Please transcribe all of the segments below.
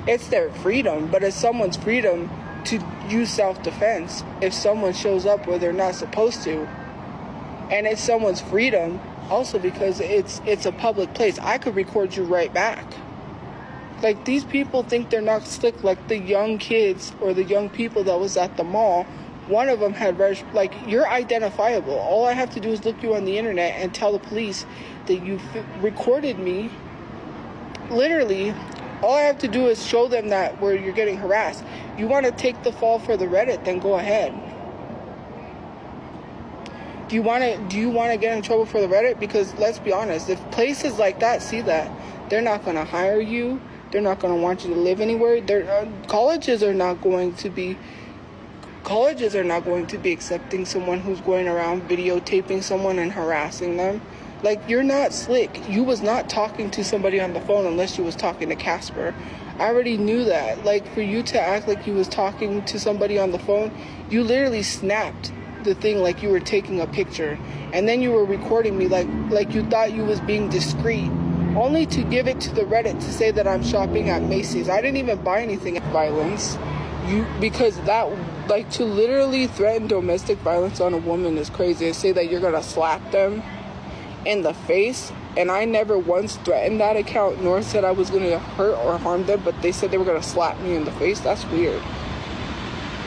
It's their freedom, but it's someone's freedom to use self-defense if someone shows up where they're not supposed to. And it's someone's freedom also because it's a public place. I could record you right back. Like, these people think they're not slick, like the young kids or the young people that was at the mall. One of them had, like, you're identifiable. All I have to do is look you on the internet and tell the police that you recorded me. Literally, all I have to do is show them that where you're getting harassed. You want to take the fall for the Reddit, then go ahead. Do you want to get in trouble for the Reddit? Because let's be honest, if places like that see that, they're not going to hire you. They're not going to want you to live anywhere. Colleges are not going to be accepting someone who's going around videotaping someone and harassing them. Like, you're not slick. You was not talking to somebody on the phone unless you was talking to Casper. I already knew that. Like, for you to act like you was talking to somebody on the phone, you literally snapped the thing like you were taking a picture. And then you were recording me like you thought you was being discreet. Only to give it to the Reddit to say that I'm shopping at Macy's. I didn't even buy anything at violence. Because that, like, to literally threaten domestic violence on a woman is crazy. And say that you're gonna slap them in the face. And I never once threatened that account, nor said I was gonna hurt or harm them, but they said they were gonna slap me in the face. That's weird.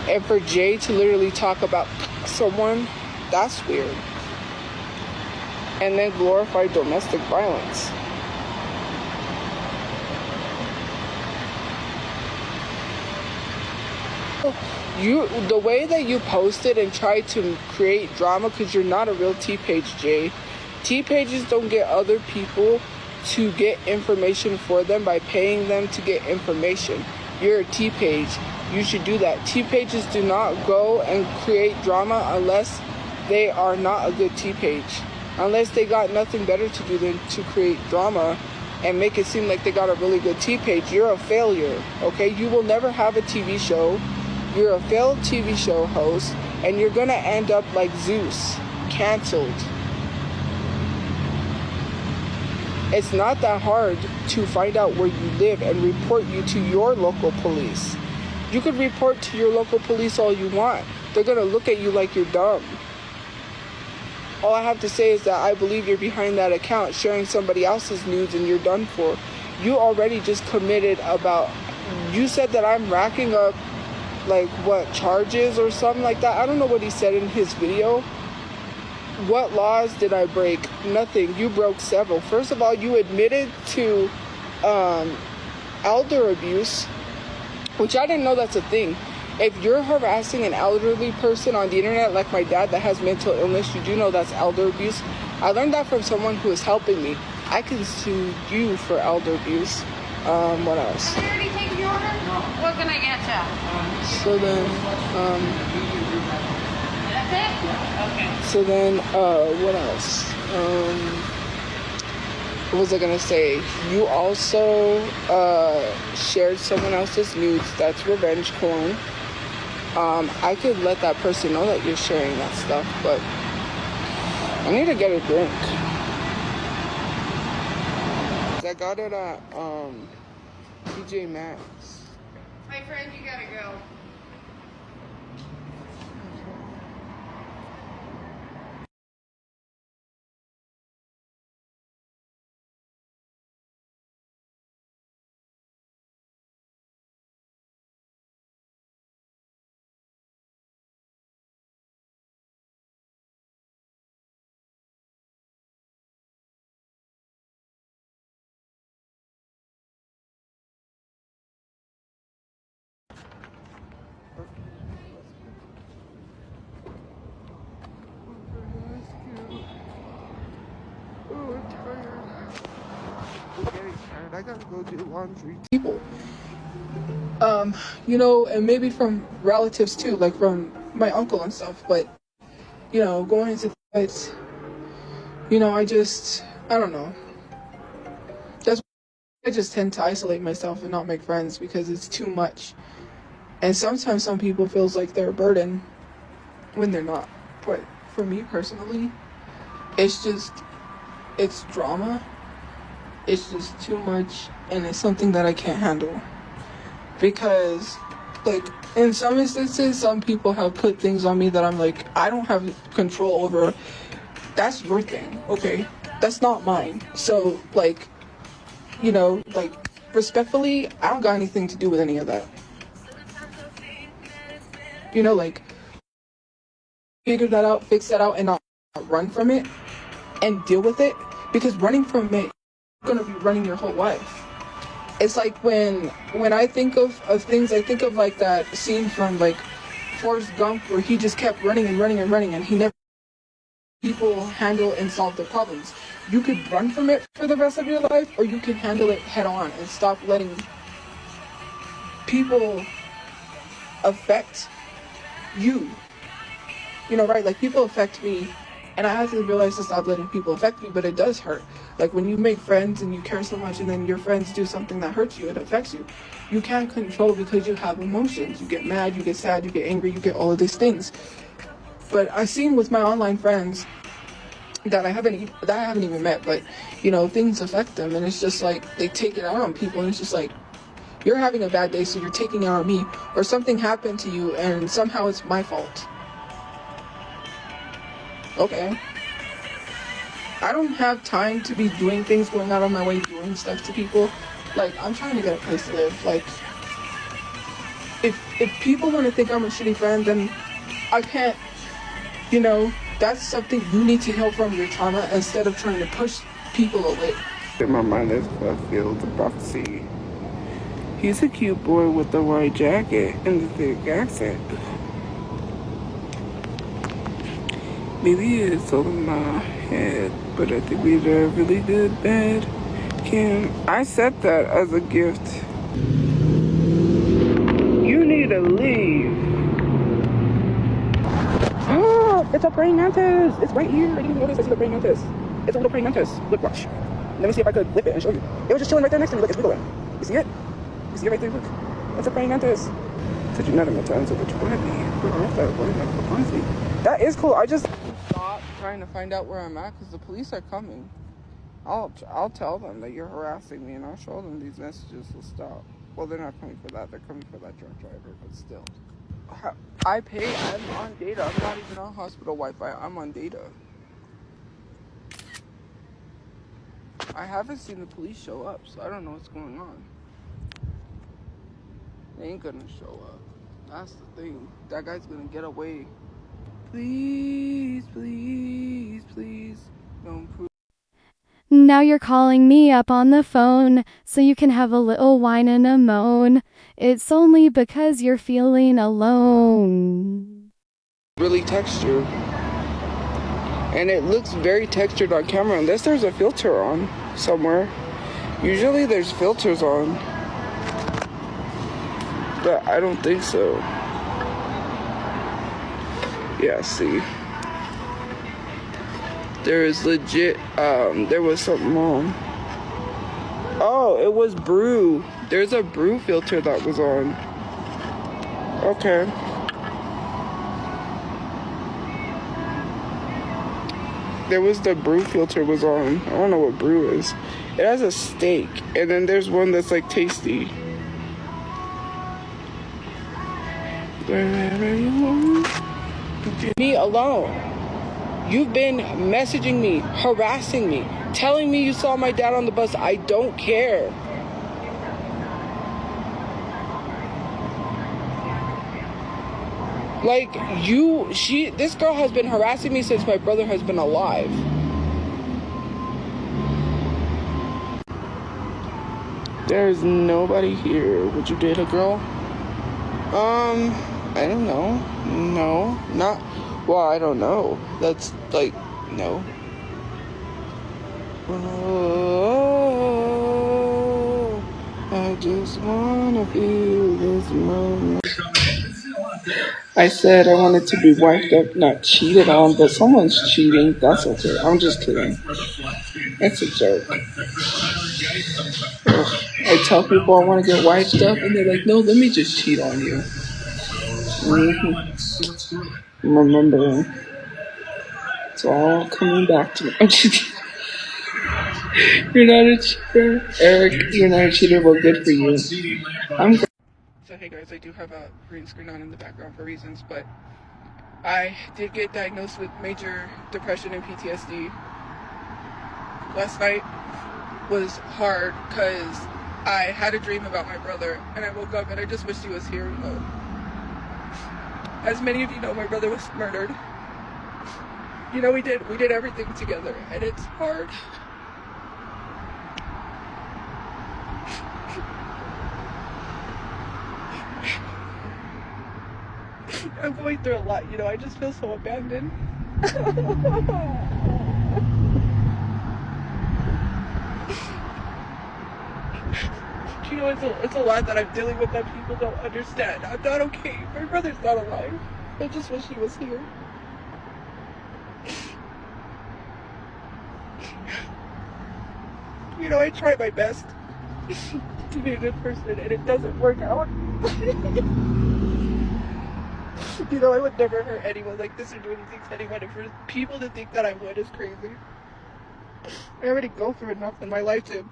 And for Jay to literally talk about someone, that's weird. And then glorify domestic violence. The way that you posted and tried to create drama, because you're not a real T-page, Jay. T-pages don't get other people to get information for them by paying them to get information. You're a T-page. You should do that. T-pages do not go and create drama unless they are not a good T-page. Unless they got nothing better to do than to create drama and make it seem like they got a really good T-page. You're a failure, okay? You will never have a TV show. You're a failed TV show host, and you're gonna end up like Zeus, canceled. It's not that hard to find out where you live and report you to your local police. You could report to your local police all you want. They're gonna look at you like you're dumb. All I have to say is that I believe you're behind that account sharing somebody else's news and you're done for. You already just committed you said that I'm racking up like what, charges or something like that. I don't know what he said in his video. What laws did I break? Nothing. You broke several. First of all, you admitted to elder abuse, which I didn't know that's a thing. If you're harassing an elderly person on the internet, like my dad that has mental illness, you do know that's elder abuse. I learned that from someone who is helping me. I can sue you for elder abuse. What else? Have you already taken your order? No. What can I get you? So then, That's it? Okay. So then, what else? What was I gonna say? You also shared someone else's nudes. That's revenge porn. I could let that person know that you're sharing that stuff, but I need to get a drink. I got it at TJ Maxx. My friend, you gotta go. I gotta go do laundry. People, and maybe from relatives too, like from my uncle and stuff. But going into fights, I don't know. I just tend to isolate myself and not make friends because it's too much. And sometimes some people feels like they're a burden when they're not. But for me personally, it's drama. It's just too much, and it's something that I can't handle. because, like, in some instances, some people have put things on me that I'm like, I don't have control over. That's your thing, okay? That's not mine. So, like, you know, like, respectfully, I don't got anything to do with any of that. You know, like, figure that out, fix that out, and not run from it and deal with it, because running from it, you're gonna be running your whole life. It's like when I think of things, I think of like that scene from like Forrest Gump where he just kept running and running and running and he never people handle and solve their problems. You could run from it for the rest of your life, or you can handle it head on and stop letting people affect you. You know, right? Like, people affect me, and I have to realize to stop letting people affect me, but it does hurt. Like, when you make friends and you care so much, and then your friends do something that hurts you, it affects you. You can't control because you have emotions. You get mad, you get sad, you get angry, you get all of these things. But I've seen with my online friends that I haven't even met, but, you know, things affect them, and it's just like, they take it out on people, and it's just like, you're having a bad day, so you're taking it out on me, or something happened to you, and somehow it's my fault. Okay. I don't have time to be doing things, going out of my way, doing stuff to people. Like, I'm trying to get a place to live. Like, if people want to think I'm a shitty friend, then I can't, you know, that's something you need to heal from your trauma instead of trying to push people away. In my mind is fulfilled the prophecy. He's a cute boy with the white jacket and the thick accent. Maybe it's all in my head, but I think we did a really good bed. Kim, I set that as a gift. You need to leave. Oh, it's a praying mantis. It's right here. I didn't notice I see the praying mantis. It's a little praying mantis. Look, watch. Let me see if I could flip it and show you. It was just chilling right there next to me. Look, it's wiggling. You see it? You see it right there? Look. It's a praying mantis. Did you not have my time to what you want to be? Honestly, that is cool. I just stop trying to find out where I'm at because the police are coming. I'll tell them that you're harassing me, and I'll show them these messages will stop. Well, they're not coming for that. They're coming for that drunk driver, but still. I pay. I'm on data. I'm not even on hospital Wi-Fi. I'm on data. I haven't seen the police show up, so I don't know what's going on. They ain't gonna show up. That's the thing. That guy's gonna get away. Please, please, please don't prove. Now you're calling me up on the phone so you can have a little whine and a moan. It's only because you're feeling alone. Really textured. And it looks very textured on camera unless there's a filter on somewhere. Usually there's filters on. But I don't think so. Yeah, see. There is legit, there was something wrong. Oh, it was brew. There's a brew filter that was on. Okay. There was the brew filter was on. I don't know what brew is. It has a steak, and then there's one that's like tasty. Wherever you want. Me alone. You've been messaging me, harassing me, telling me you saw my dad on the bus. I don't care. Like, this girl has been harassing me since my brother has been alive. There's nobody here. Would you date a girl? I don't know. No, not, well, I don't know. That's like, no. Oh, I just wanna feel this moment. I said I wanted to be wiped up, not cheated on, but someone's cheating. That's okay. I'm just kidding. It's a joke. Ugh. I tell people I want to get wiped up, and they're like, no, let me just cheat on you. Mm-hmm. I'm remembering. It's all coming back to me. I'm cheating. You're not a cheater. Eric, you're not a cheater. Well, good for you. I'm So hey guys, I do have a green screen on in the background for reasons, but I did get diagnosed with major depression and PTSD. Last night was hard because I had a dream about my brother, and I woke up and I just wish he was here. As many of you know, my brother was murdered. You know, we did everything together, and it's hard. I'm going through a lot, you know, I just feel so abandoned. You know, it's a lot that I'm dealing with that people don't understand. I'm not okay. My brother's not alive. I just wish he was here. You know, I try my best to be a good person, and it doesn't work out. You know, I would never hurt anyone like this or do anything to anyone, and for people to think that I would is crazy. I already go through enough in my life to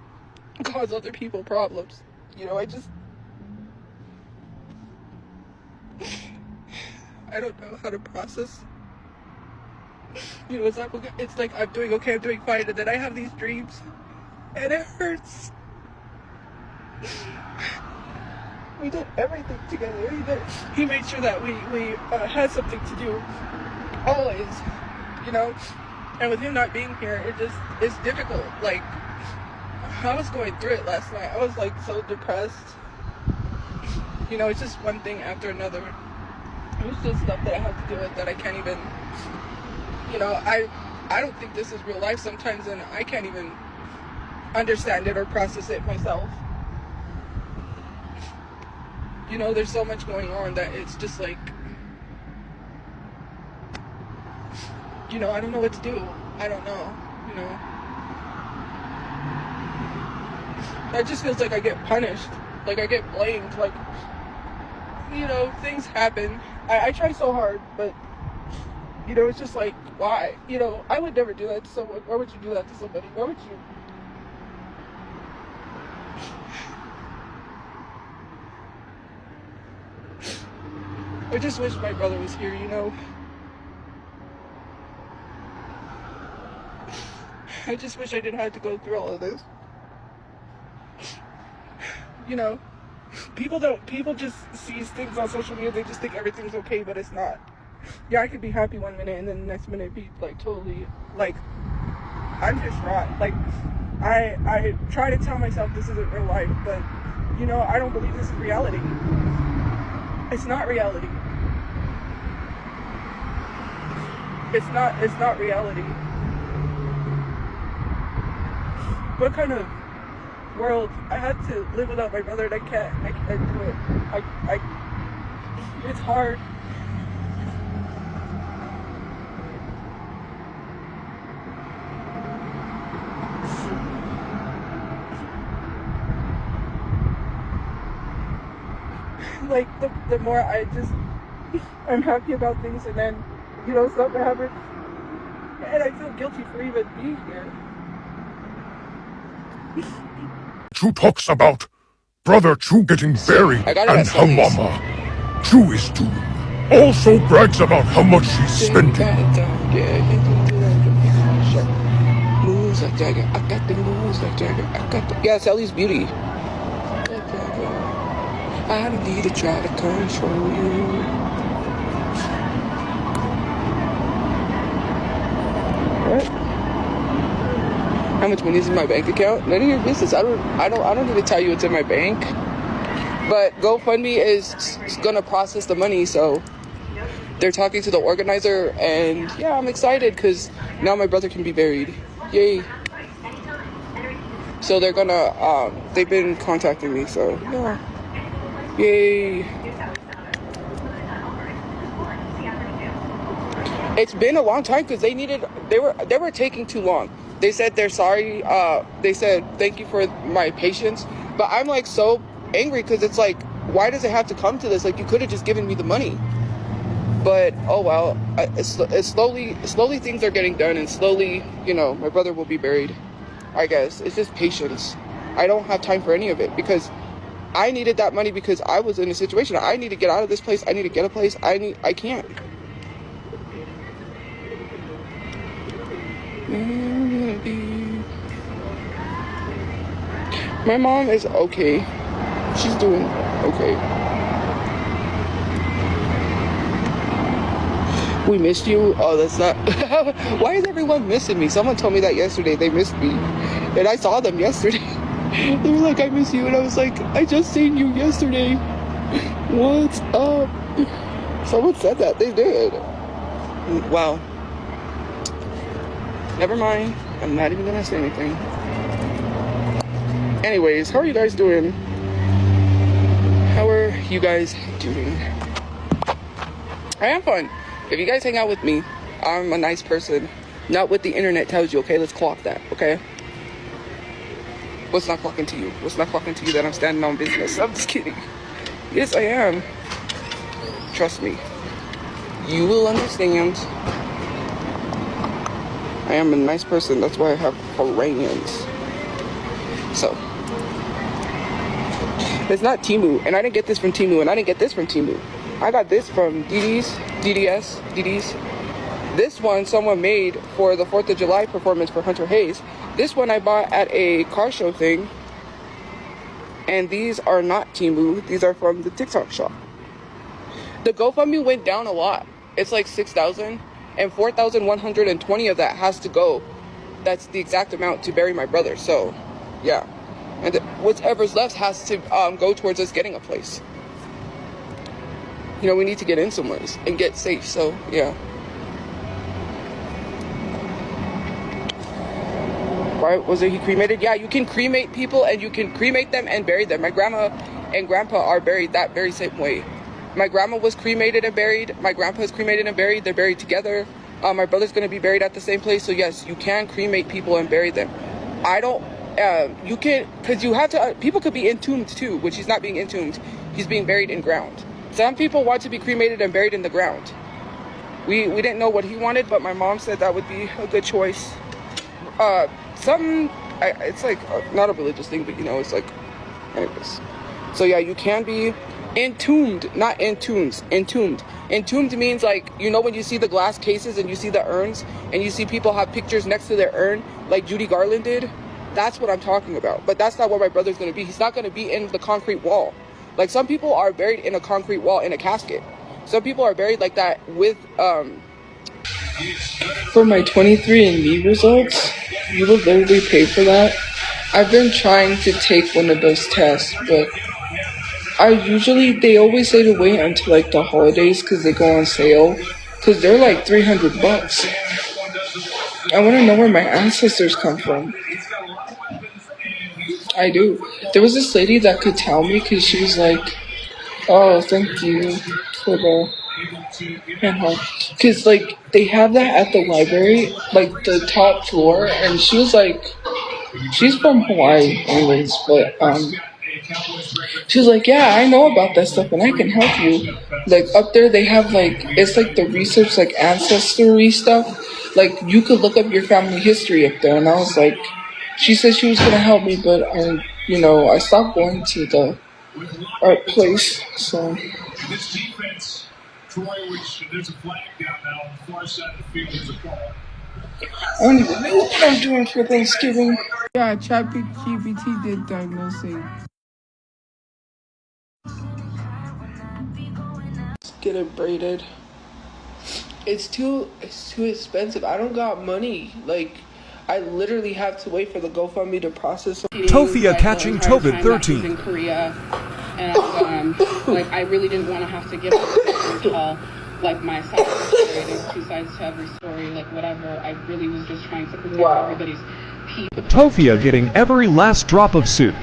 cause other people problems. You know, I don't know how to process. You know, it's like I'm doing okay, I'm doing fine, and then I have these dreams, and it hurts. We did everything together. He made sure that we had something to do, always, you know. And with him not being here, it's difficult. Like, I was going through it last night. I was like so depressed. You know, it's just one thing after another. It was just stuff that I have to deal with that I can't even. You know, I don't think this is real life sometimes, and I can't even understand it or process it myself. You know, there's so much going on that it's just like, you know, I don't know what to do. I don't know, you know. It just feels like I get punished, like I get blamed, like, you know, things happen. I try so hard, but, you know, it's just like, why? You know, I would never do that to someone. Why would you do that to somebody? Why would you? I just wish my brother was here, you know. I just wish I didn't have to go through all of this. You know, people just see things on social media, they just think everything's okay, but it's not. Yeah, I could be happy one minute and then the next minute be like totally, like, I'm distraught. Like, I try to tell myself this isn't real life, but, you know, I don't believe this is reality. It's not reality. It's not reality. What kind of world? I had to live without my brother, and I can't do it. It's hard. Like, the more I'm happy about things, and then, you know, something happens, and I feel guilty for even being here. Chu talks about Brother Chu getting buried and how Mama Chu is doing. Also brags about how much she's spending. Moves like Jagger. I got the moves like Jagger. I got the... Yeah, Sally's beauty. I don't need to try to control you. What? How much money is in my bank account? None of your business. I don't need to tell you it's in my bank. But GoFundMe is gonna process the money, so they're talking to the organizer, and yeah, I'm excited because now my brother can be buried. Yay! So they're gonna they've been contacting me, so yeah. Yay! It's been a long time because they were taking too long. They said they're sorry. They said thank you for my patience, but I'm like so angry because it's like, why does it have to come to this? Like, you could have just given me the money. But oh well, it's slowly things are getting done, and slowly, you know, my brother will be buried. I guess it's just patience. I don't have time for any of it because I needed that money because I was in a situation. I need to get out of this place. I need to get a place. I can't. My mom is okay. She's doing okay. We missed you. Oh, that's not. Why is everyone missing me? Someone told me that yesterday. They missed me. And I saw them yesterday. They were like, I miss you. And I was like, I just seen you yesterday. What's up? Someone said that. They did. Wow. Never mind. I'm not even gonna say anything. Anyways, how are you guys doing? How are you guys doing? I am fun. If you guys hang out with me, I'm a nice person. Not what the internet tells you, okay? Let's clock that, okay? What's not clocking to you? What's not clocking to you that I'm standing on business? I'm just kidding. Yes, I am. Trust me. You will understand. I am a nice person. That's why I have Iranians. So. It's not Temu. And I didn't get this from Temu. And I didn't get this from Temu. I got this from DD's. This one someone made for the 4th of July performance for Hunter Hayes. This one I bought at a car show thing. And these are not Temu. These are from the TikTok shop. The GoFundMe went down a lot. It's like 6,000. And 4,120 of that has to go. That's the exact amount to bury my brother. So, yeah. And whatever's left has to go towards us getting a place. You know, we need to get in somewhere and get safe. So, yeah. Why was it he cremated? Yeah, you can cremate people and you can cremate them and bury them. My grandma and grandpa are buried that very same way. My grandma was cremated and buried. My grandpa is cremated and buried. They're buried together. My brother's going to be buried at the same place. So yes, you can cremate people and bury them. I don't, you can, because you have to, people could be entombed too, which he's not being entombed. He's being buried in ground. Some people want to be cremated and buried in the ground. We didn't know what he wanted, but my mom said that would be a good choice. It's like, not a religious thing, but you know, it's like, anyways. So yeah, you can be entombed, not entombed, entombed. Entombed means like, you know when you see the glass cases and you see the urns and you see people have pictures next to their urn like Judy Garland did? That's what I'm talking about. But that's not where my brother's going to be. He's not going to be in the concrete wall. Like some people are buried in a concrete wall in a casket. Some people are buried like that with, for my 23andMe results, you will literally pay for that. I've been trying to take one of those tests, but they always say to wait until like the holidays because they go on sale, because they're like $300. I want to know where my ancestors come from. I do. There was this lady that could tell me because she was like, oh, thank you for the handheld. Because like they have that at the library, like the top floor, and she was like, she's from Hawaii anyways, but she was like, yeah, I know about that stuff and I can help you. Like up there they have like, it's like the research, like ancestry stuff. Like you could look up your family history up there. And I was like, she said she was gonna help me, but I stopped going to the art place. So I don't even know what I'm doing for Thanksgiving. Yeah, ChatGPT did diagnosing. Get it braided. It's too expensive. I don't got money. Like, I literally have to wait for the GoFundMe to process. Tophia catching COVID-19 in Korea, and like I really didn't want to have to give up until like my side of the story. There's two sides to every story. Like whatever. I really was just trying to protect everybody's peace. Tophia getting every last drop of soup.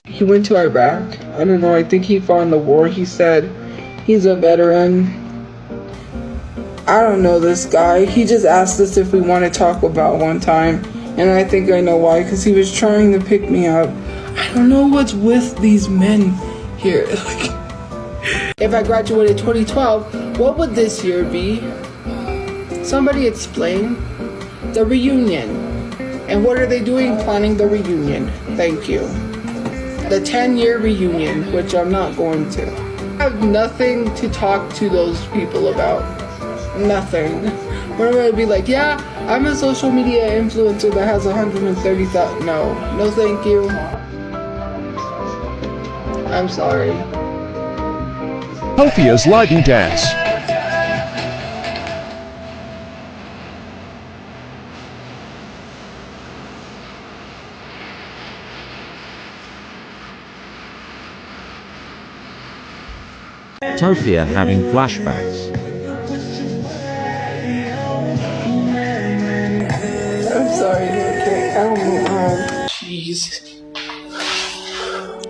He went to Iraq. I don't know. I think he fought in the war. He said he's a veteran. I don't know this guy. He just asked us if we want to talk about one time. And I think I know why. Because he was trying to pick me up. I don't know what's with these men here. Like, If I graduated 2012, what would this year be? Somebody explain. The reunion. And what are they doing? Planning the reunion. Thank you. The 10-year reunion, which I'm not going to. I have nothing to talk to those people about. Nothing. We're going to be like, yeah, I'm a social media influencer that has 130,000. No thank you. I'm sorry. Tophia's Lighting Dance. Tophia having flashbacks. I'm sorry, okay. I don't know. Cheese.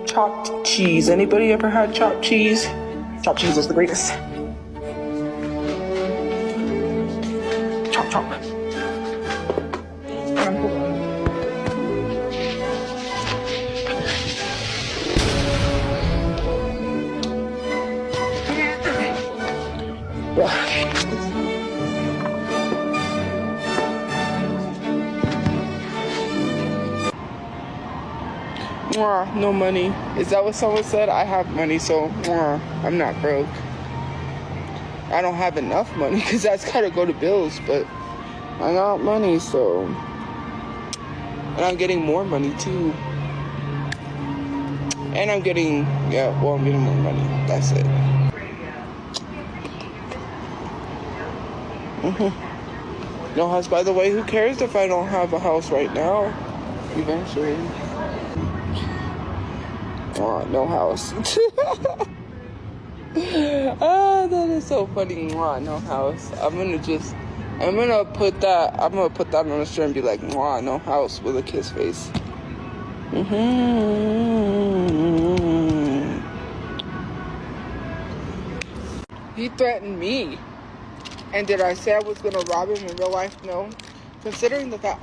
Chopped cheese. Anybody ever had chopped cheese? Chopped cheese is the greatest. Chop, chop. No money. Is that what someone said? I have money, so I'm not broke. I don't have enough money because that's gotta go to bills, but I got money, so. And I'm getting more money too. And I'm getting, I'm getting more money. That's it. No house, by the way. Who cares if I don't have a house right now? Eventually. No house. Oh, that is so funny. No house. I'm gonna put that on a shirt and be like, no house with a kiss face. He threatened me. And did I say I was gonna rob him in real life? No. Considering the fact,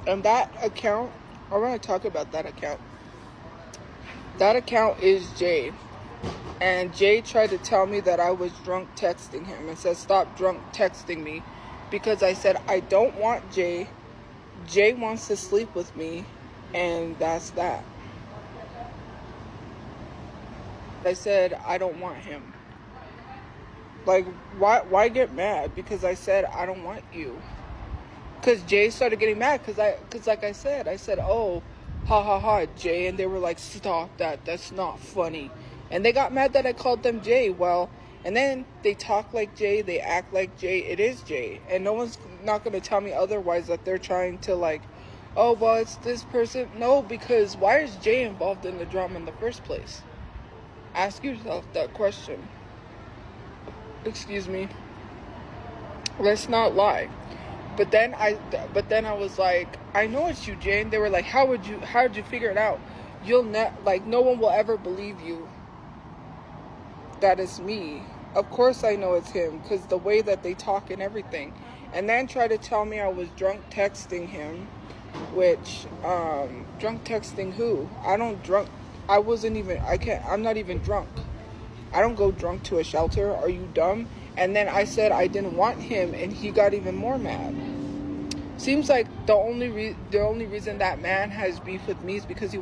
and that account, I want to talk about that account. That account is Jay. And Jay tried to tell me that I was drunk texting him and said, stop drunk texting me. Because I said, I don't want Jay. Jay wants to sleep with me. And that's that. I said, I don't want him. Like, why get mad? Because I said, I don't want you. Because Jay started getting mad. Because like I said, oh, ha ha ha, Jay. And they were like, stop that. That's not funny. And they got mad that I called them Jay. Well, and then they talk like Jay. They act like Jay. It is Jay. And no one's not going to tell me otherwise that they're trying to like, oh, well, it's this person. No, because why is Jay involved in the drama in the first place? Ask yourself that question. Excuse me. Let's not lie. But then I was like, I know it's you, Jay. And they were like, how did you figure it out? No one will ever believe you. That is me. Of course I know it's him, because the way that they talk and everything. And then try to tell me I was drunk texting him, which, drunk texting who? I'm not even drunk. I don't go drunk to a shelter. Are you dumb? And then I said I didn't want him, and he got even more mad. Seems like the only reason that man has beef with me is because he